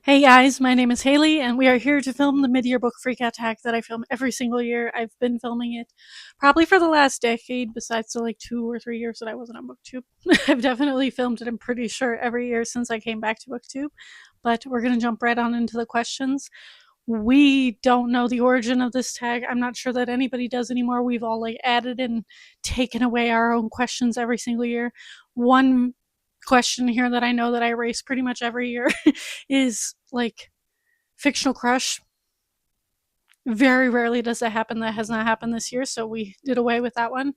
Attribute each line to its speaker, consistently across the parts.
Speaker 1: Hey guys, my name is Haley, and we are here to film the mid-year book Freakout tag that I film every single year. I've been filming it probably for the last decade, besides the 2 or 3 years that I wasn't on Booktube. I've definitely filmed it, I'm pretty sure, every year since I came back to Booktube. But we're gonna jump right on into the questions. We don't know the origin of this tag. I'm not sure that anybody does anymore. We've all added and taken away our own questions every single year. One question here that I know that I erase pretty much every year is fictional crush. Very rarely does that happen. That has not happened this year, so we did away with that one.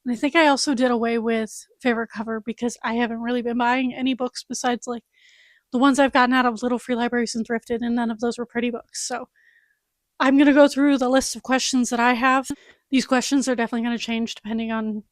Speaker 1: And I think I also did away with favorite cover because I haven't really been buying any books besides the ones I've gotten out of Little Free Libraries and thrifted, and none of those were pretty books. So I'm going to go through the list of questions that I have. These questions are definitely going to change depending on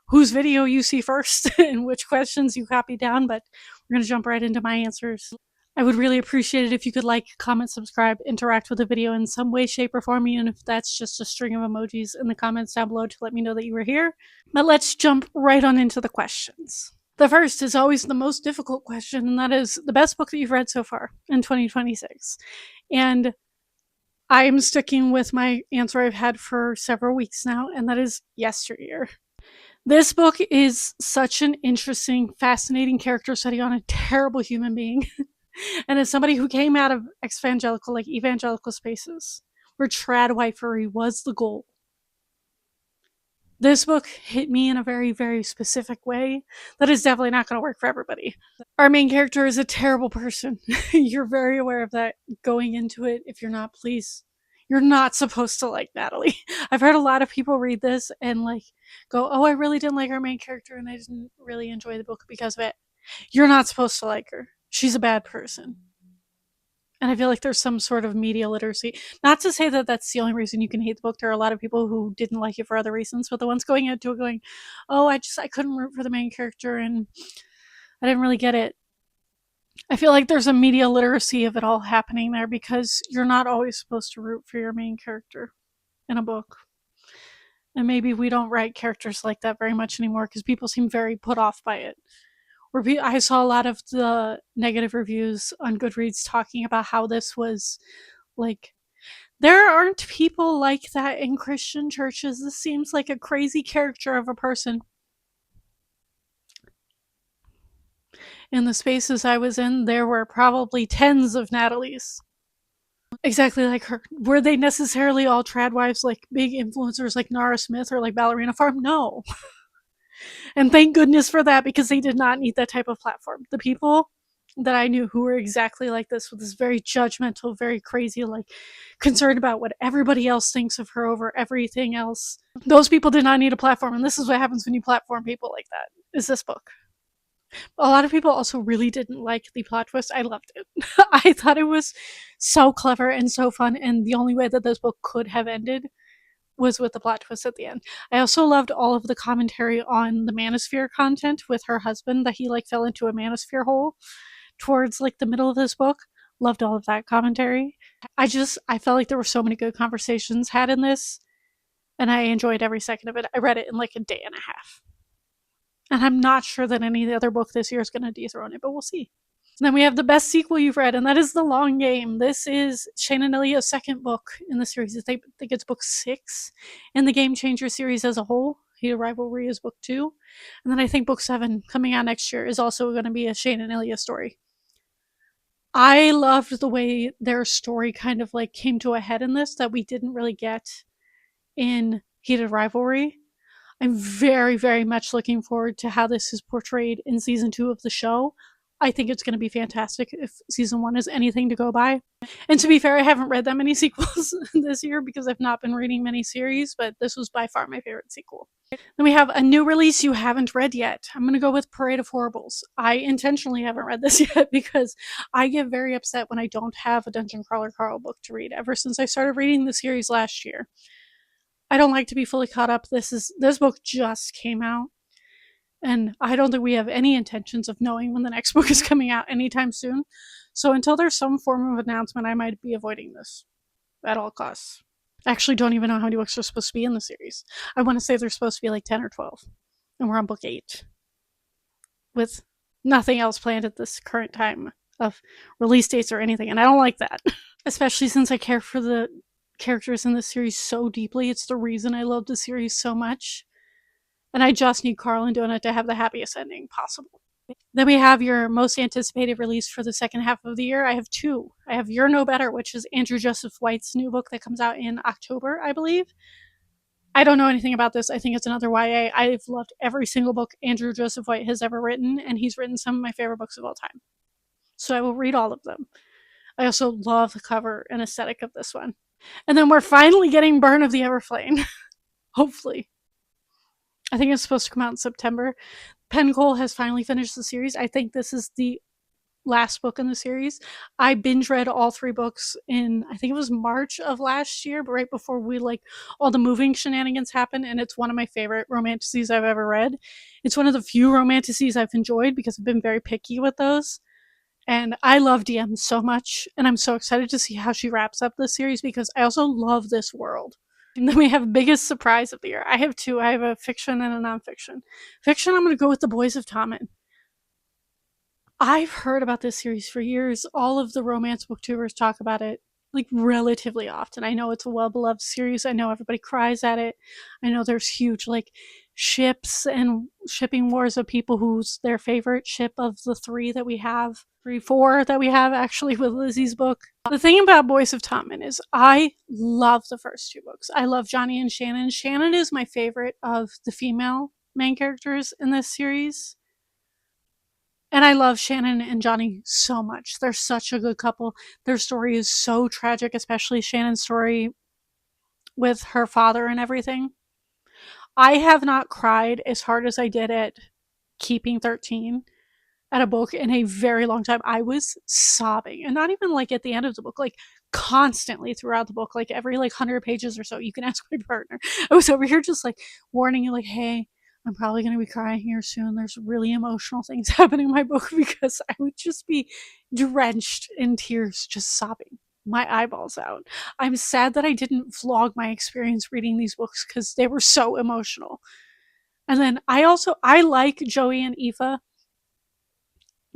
Speaker 1: whose video you see first and which questions you copy down, but we're going to jump right into my answers. I would really appreciate it if you could like, comment, subscribe, interact with the video in some way, shape, or form, even if that's just a string of emojis in the comments down below to let me know that you were here. But let's jump right on into the questions. The first is always the most difficult question, and that is the best book that you've read so far in 2026. And I'm sticking with my answer I've had for several weeks now, and that is Yesteryear. This book is such an interesting, fascinating character study on a terrible human being. And as somebody who came out of evangelical spaces, where tradwifery was the goal, this book hit me in a very, very specific way that is definitely not going to work for everybody. Our main character is a terrible person. You're very aware of that going into it. If you're not, please, you're not supposed to like Natalie. I've heard a lot of people read this and go, oh, I really didn't like our main character and I didn't really enjoy the book because of it. You're not supposed to like her. She's a bad person. And I feel like there's some sort of media literacy. Not to say that that's the only reason you can hate the book. There are a lot of people who didn't like it for other reasons, but the ones going into it going, oh, I couldn't root for the main character and I didn't really get it. I feel like there's a media literacy of it all happening there because you're not always supposed to root for your main character in a book. And maybe we don't write characters like that very much anymore because people seem very put off by it. I saw a lot of the negative reviews on Goodreads talking about how this was there aren't people like that in Christian churches. This seems like a crazy character of a person. In the spaces I was in, there were probably tens of Natalies. Exactly like her. Were they necessarily all tradwives, big influencers like Nara Smith or Ballerina Farm? No. And thank goodness for that because they did not need that type of platform. The people that I knew who were exactly like this, with this very judgmental, very crazy, concerned about what everybody else thinks of her over everything else, those people did not need a platform. And this is what happens when you platform people like that, is this book. A lot of people also really didn't like the plot twist. I loved it. I thought it was so clever and so fun, and the only way that this book could have ended was with the plot twist at the end. I also loved all of the commentary on the manosphere content with her husband, that he fell into a manosphere hole towards the middle of this book. Loved all of that commentary. I felt like there were so many good conversations had in this, and I enjoyed every second of it. I read it in a day and a half. And I'm not sure that any other book this year is going to dethrone it, but we'll see. And then we have the best sequel you've read, and that is The Long Game. This is Shane and Ilia's second book in the series. I think it's book 6 in the Game Changer series as a whole. Heated Rivalry is book 2. And then I think book 7, coming out next year, is also going to be a Shane and Ilia story. I loved the way their story kind of came to a head in this that we didn't really get in Heated Rivalry. I'm very, very much looking forward to how this is portrayed in season 2 of the show. I think it's going to be fantastic if season 1 is anything to go by. And to be fair, I haven't read that many sequels this year because I've not been reading many series, but this was by far my favorite sequel. Then we have a new release you haven't read yet. I'm going to go with Parade of Horribles. I intentionally haven't read this yet because I get very upset when I don't have a Dungeon Crawler Carl book to read ever since I started reading the series last year. I don't like to be fully caught up. This book just came out, and I don't think we have any intentions of knowing when the next book is coming out anytime soon. So until there's some form of announcement, I might be avoiding this at all costs. I actually don't even know how many books are supposed to be in the series. I want to say there's supposed to be 10 or 12, and we're on book 8, with nothing else planned at this current time of release dates or anything, and I don't like that. Especially since I care for the characters in the series so deeply. It's the reason I love the series so much. And I just need Carl and Donut to have the happiest ending possible. Then we have your most anticipated release for the second half of the year. I have two. I have You're No Better, which is Andrew Joseph White's new book that comes out in October, I believe. I don't know anything about this. I think it's another YA. I've loved every single book Andrew Joseph White has ever written, and he's written some of my favorite books of all time. So I will read all of them. I also love the cover and aesthetic of this one. And then we're finally getting Burn of the Everflame. Hopefully. I think it's supposed to come out in September. Penn Cole has finally finished the series. I think this is the last book in the series. I binge read all three books in, I think it was March of last year, but right before all the moving shenanigans happened, and it's one of my favorite romanticises I've ever read. It's one of the few romanticises I've enjoyed because I've been very picky with those. And I love DM so much, and I'm so excited to see how she wraps up this series because I also love this world. And then we have biggest surprise of the year. I have two. I have a fiction and a nonfiction. Fiction, I'm going to go with The Boys of Tommen. I've heard about this series for years. All of the romance booktubers talk about it like relatively often. I know it's a well-beloved series. I know everybody cries at it. I know there's huge like ships and shipping wars of people who's their favorite ship of the four that we have actually with Lizzie's book. The thing about Boys of Tommen is I love the first two books. I love Johnny and Shannon. Shannon is my favorite of the female main characters in this series. And I love Shannon and Johnny so much. They're such a good couple. Their story is so tragic, especially Shannon's story with her father and everything. I have not cried as hard as I did at Keeping 13 at a book in a very long time. I was sobbing, and not even like at the end of the book, like constantly throughout the book, like every like 100 pages or so. You can ask my partner. I was over here just like warning you, like, hey, I'm probably going to be crying here soon. There's really emotional things happening in my book because I would just be drenched in tears, just sobbing my eyeballs out. I'm sad that I didn't vlog my experience reading these books because they were so emotional. And then I like Joey and Aoife.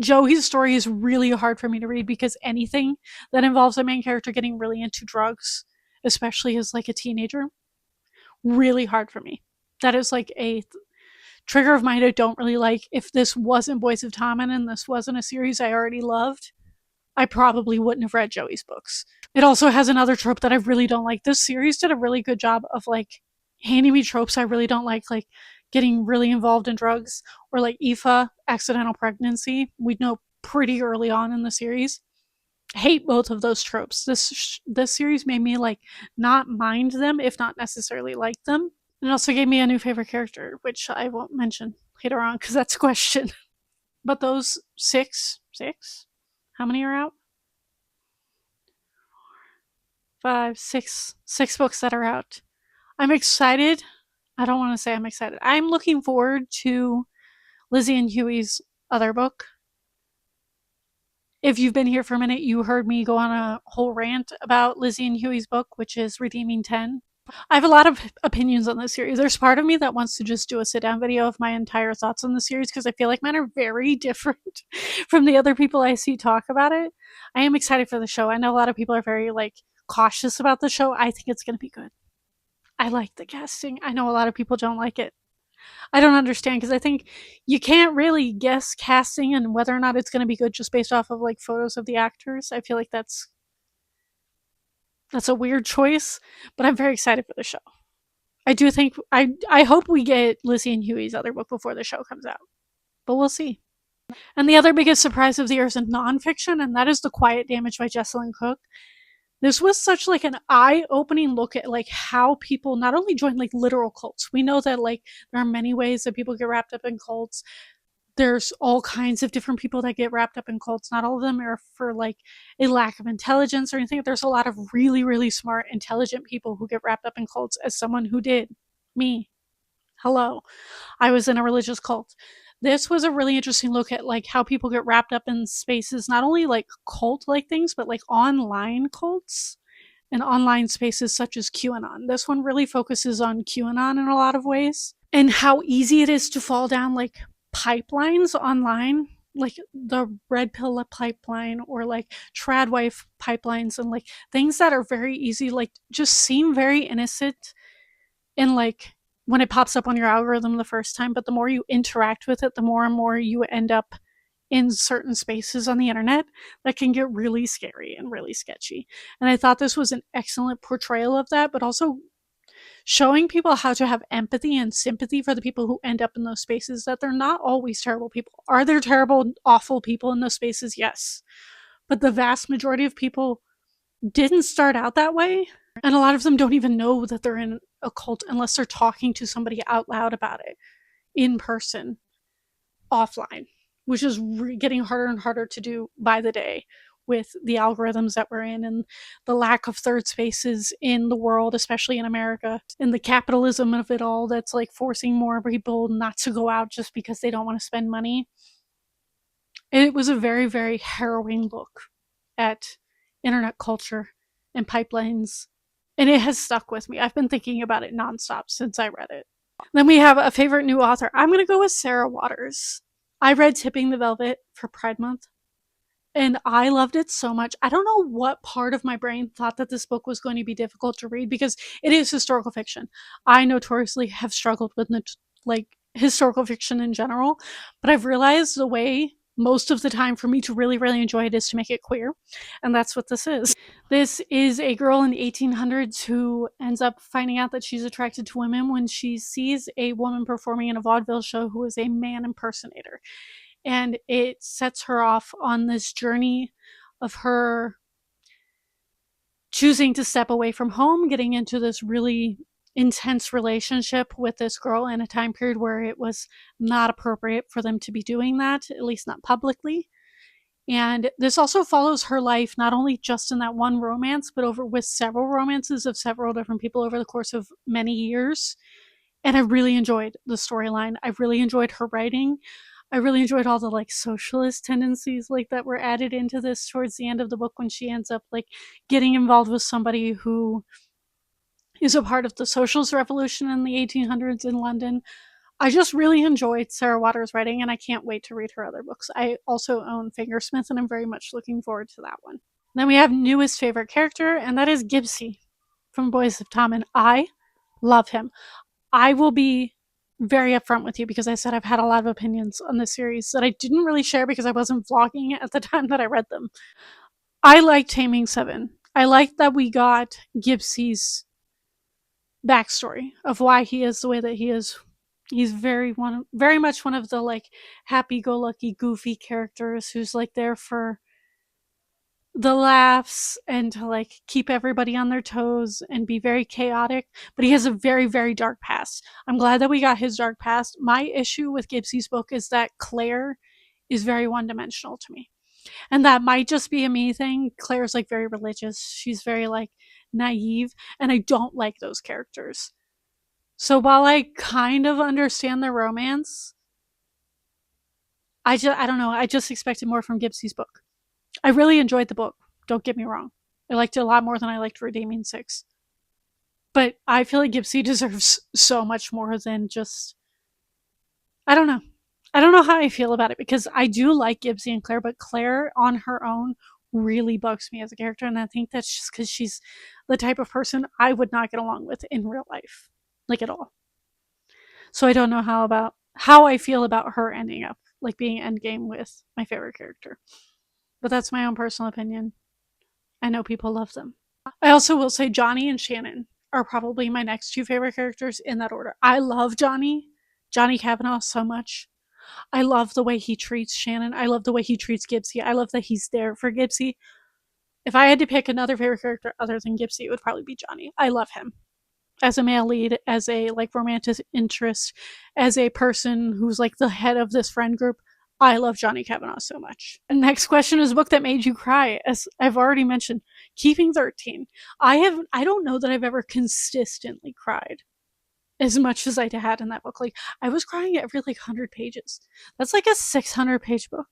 Speaker 1: Joey's story is really hard for me to read because anything that involves a main character getting really into drugs, especially as like a teenager, really hard for me. That is like a trigger of mine I don't really like. If this wasn't Boys of Tommen and this wasn't a series I already loved, I probably wouldn't have read Joey's books. It also has another trope that I really don't like. This series did a really good job of like handing me tropes I really don't like getting really involved in drugs, or like Aoife, accidental pregnancy. We know pretty early on in the series. I hate both of those tropes. This series made me like not mind them, if not necessarily like them. And it also gave me a new favorite character, which I won't mention later on because that's a question. But those six, how many are out? 5, 6 books that are out. I'm excited. I don't want to say I'm excited. I'm looking forward to Lizzie and Huey's other book. If you've been here for a minute, you heard me go on a whole rant about Lizzie and Huey's book, which is Redeeming 10. I have a lot of opinions on this series. There's part of me that wants to just do a sit-down video of my entire thoughts on the series because I feel like mine are very different from the other people I see talk about it. I am excited for the show. I know a lot of people are very like cautious about the show. I think it's going to be good. I like the casting. I know a lot of people don't like it. I don't understand because I think you can't really guess casting and whether or not it's going to be good just based off of like photos of the actors. I feel like that's a weird choice, but I'm very excited for the show. I do think I hope we get Lizzie and Huey's other book before the show comes out, but we'll see. And the other biggest surprise of the year is in nonfiction, and that is The Quiet Damage by Jessalyn Cook. This was such like an eye-opening look at like how people not only join like literal cults. We know that like there are many ways that people get wrapped up in cults. There's all kinds of different people that get wrapped up in cults. Not all of them are for like a lack of intelligence or anything. There's a lot of really, really smart, intelligent people who get wrapped up in cults. As someone who did, me, hello, I was in a religious cult. This was a really interesting look at like how people get wrapped up in spaces, not only like cult-like things, but like online cults and online spaces such as QAnon. This one really focuses on QAnon in a lot of ways and how easy it is to fall down like pipelines online like the red pill pipeline or like trad wife pipelines and like things that are very easy, like just seem very innocent in like when it pops up on your algorithm the first time, but the more you interact with it, the more and more you end up in certain spaces on the internet that can get really scary and really sketchy. And I thought this was an excellent portrayal of that, but also showing people how to have empathy and sympathy for the people who end up in those spaces, that they're not always terrible people. Are there terrible, awful people in those spaces? Yes. But the vast majority of people didn't start out that way. And a lot of them don't even know that they're in a cult unless they're talking to somebody out loud about it in person, offline, which is getting harder and harder to do by the day with the algorithms that we're in and the lack of third spaces in the world, especially in America, and the capitalism of it all that's like forcing more people not to go out just because they don't want to spend money. It was a very, very harrowing look at internet culture and pipelines, and it has stuck with me. I've been thinking about it nonstop since I read it. Then we have a favorite new author. I'm going to go with Sarah Waters. I read Tipping the Velvet for Pride Month, and I loved it so much. I don't know what part of my brain thought that this book was going to be difficult to read because it is historical fiction. I notoriously have struggled with like historical fiction in general, but I've realized the way most of the time for me to really, really enjoy it is to make it queer, and that's what this is. This is a girl in the 1800s who ends up finding out that she's attracted to women when she sees a woman performing in a vaudeville show who is a man impersonator. And it sets her off on this journey of her choosing to step away from home, getting into this really intense relationship with this girl in a time period where it was not appropriate for them to be doing that, at least not publicly. And this also follows her life, not only just in that one romance, but over with several romances of several different people over the course of many years. And I really enjoyed the storyline. I really enjoyed her writing. I really enjoyed all the like socialist tendencies like that were added into this towards the end of the book when she ends up like getting involved with somebody who is a part of the socialist revolution in the 1800s in London. I just really enjoyed Sarah Waters' writing, and I can't wait to read her other books. I also own Fingersmith, and I'm very much looking forward to that one. Then we have newest favorite character, and that is Gibbsy from Boys of Tommen. I love him. I will be very upfront with you because I said I've had a lot of opinions on this series that I didn't really share because I wasn't vlogging at the time that I read them. I like Taming Seven. I like that we got Gibbsy's backstory of why he is the way that he is. He's very much one of the like happy-go-lucky, goofy characters who's like there for the laughs and to like keep everybody on their toes and be very chaotic, but he has a very, very dark past. I'm glad that we got his dark past. My issue with Gibbsy's book is that Claire is very one-dimensional to me. And that might just be a me thing. Claire's like very religious. She's very like naive, and I don't like those characters. So while I kind of understand the romance, I don't know, I just expected more from Gibbsy's book. I really enjoyed the book, don't get me wrong. I liked it a lot more than I liked Redeeming Six. But I feel like Gibbsy deserves so much more than just... I don't know. I don't know how I feel about it because I do like Gibbsy and Claire, but Claire on her own really bugs me as a character, and I think that's just because she's the type of person I would not get along with in real life, like at all. So I don't know how I feel about her ending up like being endgame with my favorite character. But that's my own personal opinion. I know people love them. I also will say Johnny and Shannon are probably my next two favorite characters in that order. I love Johnny Kavanaugh, so much. I love the way he treats Shannon. I love the way he treats Gibbsy. I love that he's there for Gibbsy. If I had to pick another favorite character other than Gibbsy, it would probably be Johnny. I love him. As a male lead, as a like romantic interest, as a person who's like the head of this friend group, I love Johnny Kavanaugh so much. And next question is a book that made you cry. As I've already mentioned, Keeping 13. I don't know that I've ever consistently cried as much as I had in that book. Like, I was crying every like 100 pages. That's like a 600-page book.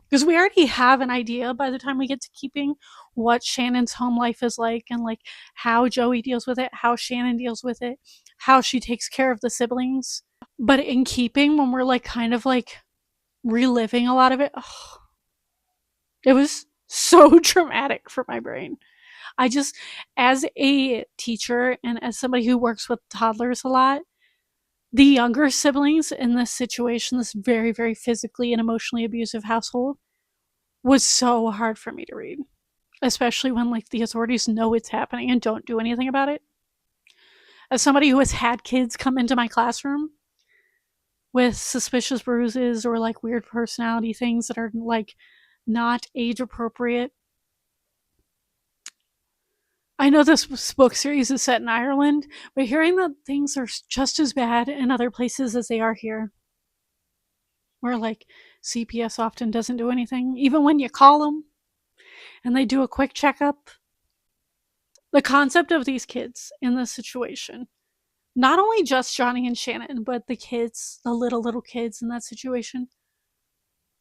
Speaker 1: Because we already have an idea by the time we get to Keeping what Shannon's home life is like, and like how Joey deals with it, how Shannon deals with it, how she takes care of the siblings. But in Keeping, when we're like kind of like reliving a lot of it. Oh, it was so traumatic for my brain. I just, as a teacher and as somebody who works with toddlers a lot, the younger siblings in this situation, this very, very physically and emotionally abusive household, was so hard for me to read, especially when like the authorities know it's happening and don't do anything about it. As somebody who has had kids come into my classroom with suspicious bruises or like weird personality things that are like not age appropriate, I know this book series is set in Ireland, but hearing that things are just as bad in other places as they are here, where like CPS often doesn't do anything, even when you call them and they do a quick checkup. The concept of these kids in this situation, not only just Johnny and Shannon, but the kids, the little kids in that situation,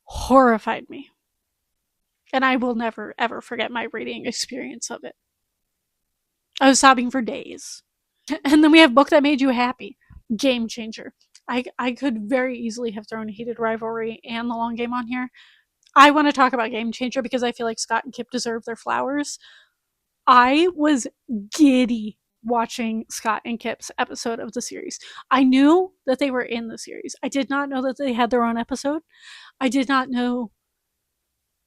Speaker 1: horrified me. And I will never, ever forget my reading experience of it. I was sobbing for days. And then we have Book That Made You Happy. Game changer. I could very easily have thrown Heated Rivalry and The Long Game on here. I want to talk about Game Changer because I feel like Scott and Kip deserve their flowers. I was giddy watching Scott and Kip's episode of the series. I knew that they were in the series. I did not know that they had their own episode. I did not know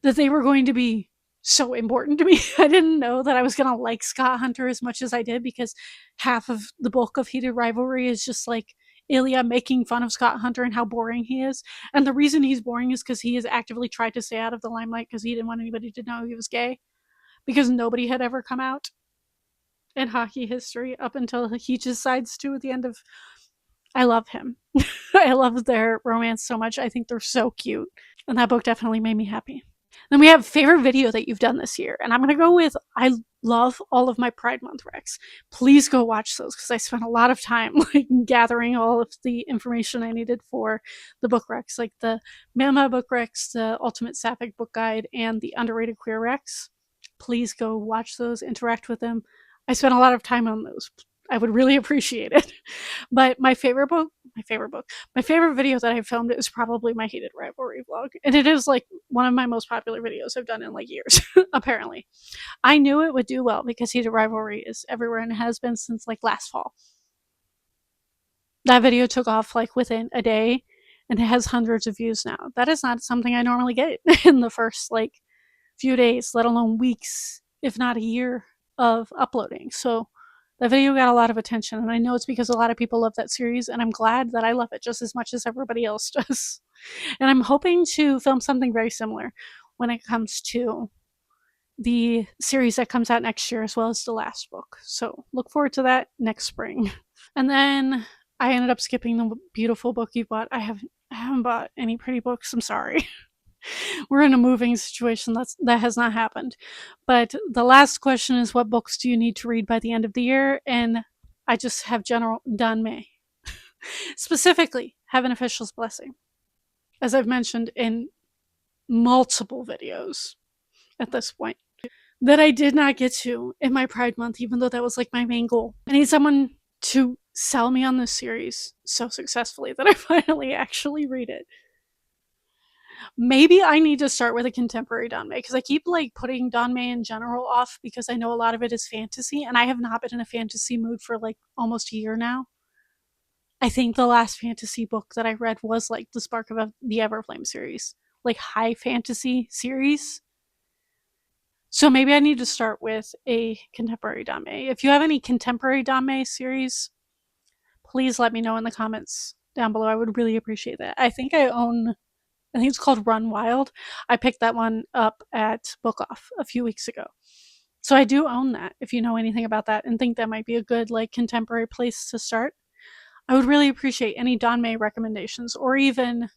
Speaker 1: that they were going to be so important to me. I didn't know that I was going to like Scott Hunter as much as I did because half of the book of Heated Rivalry is just like Ilya making fun of Scott Hunter and how boring he is. And the reason he's boring is because he has actively tried to stay out of the limelight because he didn't want anybody to know he was gay, because nobody had ever come out in hockey history up until he decides to at the end of. I love him. I love their romance so much. I think they're so cute. And that book definitely made me happy. Then we have favorite video that you've done this year. And I'm going to go with, I love all of my Pride Month recs. Please go watch those because I spent a lot of time like gathering all of the information I needed for the book recs, like the Mama book recs, the Ultimate Sapphic book guide, and the Underrated Queer recs. Please go watch those, interact with them. I spent a lot of time on those. I would really appreciate it. But my favorite video that I filmed is probably my Heated Rivalry vlog. And it is like one of my most popular videos I've done in like years, apparently. I knew it would do well because Heated Rivalry is everywhere and has been since like last fall. That video took off like within a day and it has hundreds of views now. That is not something I normally get in the first like few days, let alone weeks, if not a year of uploading. So that video got a lot of attention, and I know it's because a lot of people love that series, and I'm glad that I love it just as much as everybody else does. And I'm hoping to film something very similar when it comes to the series that comes out next year, as well as the last book. So look forward to that next spring. And then I ended up skipping the beautiful book you bought. I haven't bought any pretty books. I'm sorry. We're in a moving situation that has not happened. But the last question is, what books do you need to read by the end of the year? And I just have general done May. Specifically, Heaven Official's Blessing, as I've mentioned in multiple videos at this point, that I did not get to in my Pride Month, even though that was like my main goal. I need someone to sell me on this series so successfully that I finally actually read it. Maybe I need to start with a contemporary Danmei because I keep like putting Danmei in general off because I know a lot of it is fantasy, and I have not been in a fantasy mood for like almost a year now. I think the last fantasy book that I read was like the Spark of the Everflame series, like high fantasy series. So maybe I need to start with a contemporary Danmei. If you have any contemporary Danmei series, please let me know in the comments down below. I would really appreciate that. I think it's called Run Wild. I picked that one up at Book Off a few weeks ago. So I do own that, if you know anything about that and think that might be a good like contemporary place to start. I would really appreciate any Danmei recommendations, or even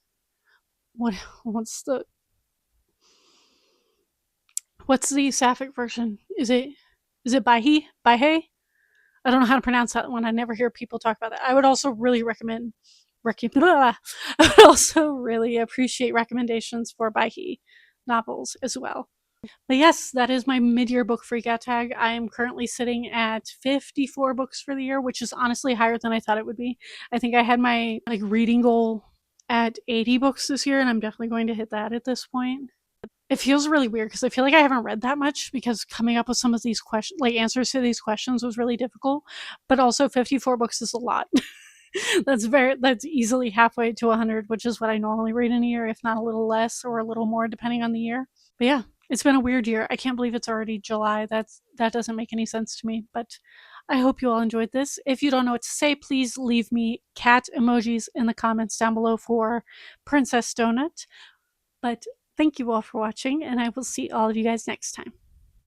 Speaker 1: what's the Sapphic version? Is it Baihei? Baihei? I don't know how to pronounce that one. I never hear people talk about that. I would also really I would also really appreciate recommendations for Baihei novels as well. But yes, that is my mid-year book freakout tag. I am currently sitting at 54 books for the year, which is honestly higher than I thought it would be. I think I had my like reading goal at 80 books this year, and I'm definitely going to hit that at this point. It feels really weird because I feel like I haven't read that much because coming up with some of these questions, like answers to these questions, was really difficult. But also, 54 books is a lot. That's easily halfway to 100, which is what I normally read in a year, if not a little less or a little more, depending on the year. But yeah, it's been a weird year. I can't believe it's already July. That doesn't make any sense to me. But I hope you all enjoyed this. If you don't know what to say, please leave me cat emojis in the comments down below for Princess Donut. But thank you all for watching, and I will see all of you guys next time.